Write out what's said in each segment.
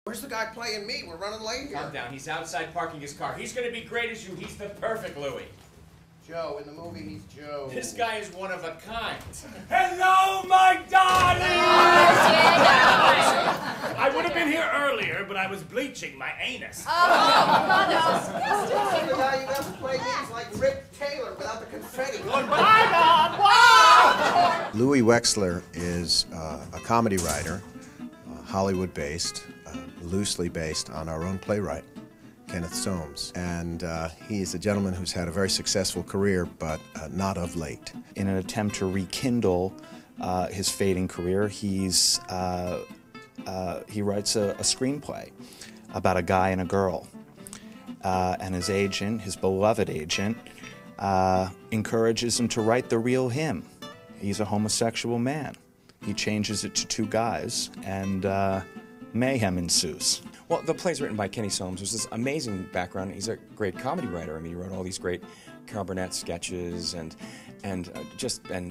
Where's the guy playing me? We're running late here. Calm down. He's outside parking his car. He's going to be great as you. He's the perfect Louis. Joe. In the movie, he's Joe. This guy is one of a kind. Hello, my darling! I would have been here earlier, but I was bleaching my anus. The guy you got to play me is like Rip Taylor without the confetti. Louis Wexler is a comedy writer, Hollywood-based, loosely based on our own playwright, Kenneth Solms. And he's a gentleman who's had a very successful career, but not of late. In an attempt to rekindle his fading career, he writes a screenplay about a guy and a girl. And his agent, his beloved agent, encourages him to write the real him. He's a homosexual man. He changes it to two guys, and mayhem ensues. Well, the play's written by Kenny Solms. There's this amazing background. He's a great comedy writer. I mean, he wrote all these great Carol Burnett sketches and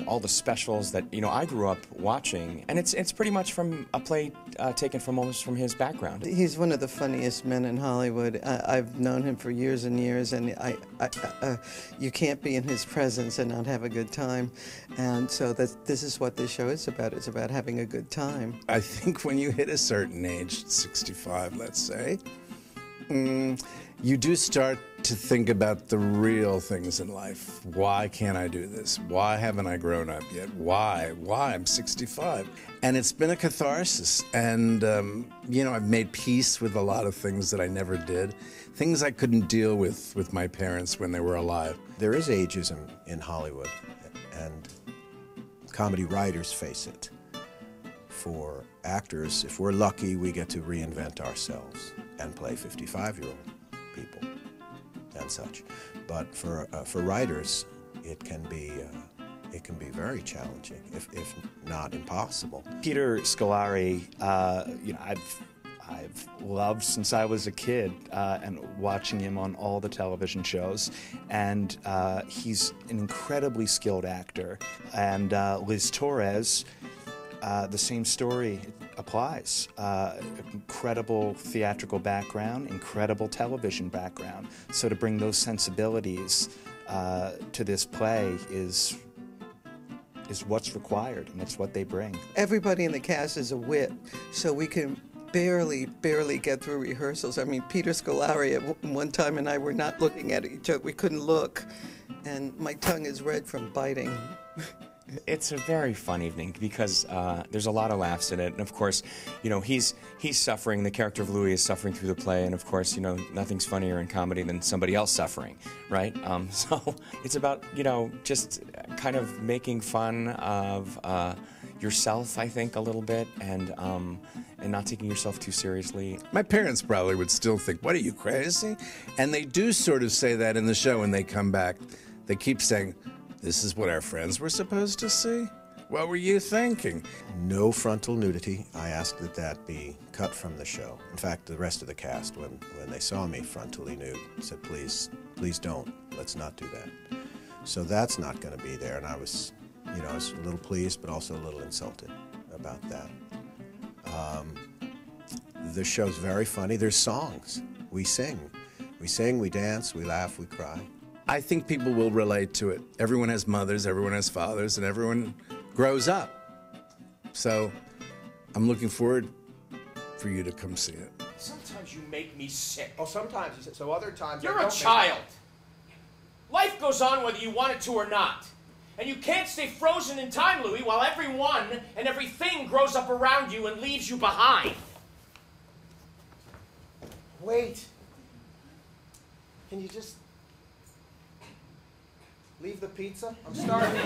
all the specials that I grew up watching. And it's pretty much from a play taken from almost from his background. He's one of the funniest men in Hollywood. I've known him for years and years, and you can't be in his presence and not have a good time. And so this is what this show is about. It's about having a good time. I think when you hit a certain age, 65, let's say, you do start to think about the real things in life. Why can't I do this? Why haven't I grown up yet? Why? I'm 65. And it's been a catharsis. And, I've made peace with a lot of things that I never did. Things I couldn't deal with my parents when they were alive. There is ageism in Hollywood, and comedy writers face it. For actors, if we're lucky, we get to reinvent ourselves and play 55-year-old people and such. But for writers, it can be very challenging, if not impossible. Peter Scolari, I've loved since I was a kid, and watching him on all the television shows. And he's an incredibly skilled actor. And Liz Torres, the same story applies. Incredible theatrical background, incredible television background. So to bring those sensibilities to this play is what's required, and it's what they bring. Everybody in the cast is a wit, so we can barely get through rehearsals. I mean, Peter Scolari at one time and I were not looking at each other. We couldn't look, and my tongue is red from biting. It's a very fun evening because there's a lot of laughs in it, and of course, he's suffering. The character of Louis is suffering through the play, and of course, nothing's funnier in comedy than somebody else suffering, right? So it's about just kind of making fun of yourself, I think, a little bit, and not taking yourself too seriously. My parents probably would still think, "What, are you crazy?" And they do sort of say that in the show when they come back. They keep saying, "This is what our friends were supposed to see? What were you thinking?" No frontal nudity. I asked that be cut from the show. In fact, the rest of the cast, when they saw me frontally nude, said, please don't. Let's not do that. So that's not going to be there. And I was, I was a little pleased, but also a little insulted about that. The show's very funny. There's songs. We sing. We dance, we laugh, we cry. I think people will relate to it. Everyone has mothers, everyone has fathers, and everyone grows up. So I'm looking forward for you to come see it. Sometimes you make me sick. Oh, sometimes you said, so other times You're a child. Life goes on whether you want it to or not. And you can't stay frozen in time, Louis, while everyone and everything grows up around you and leaves you behind. Wait. Can you just leave the pizza? I'm starving.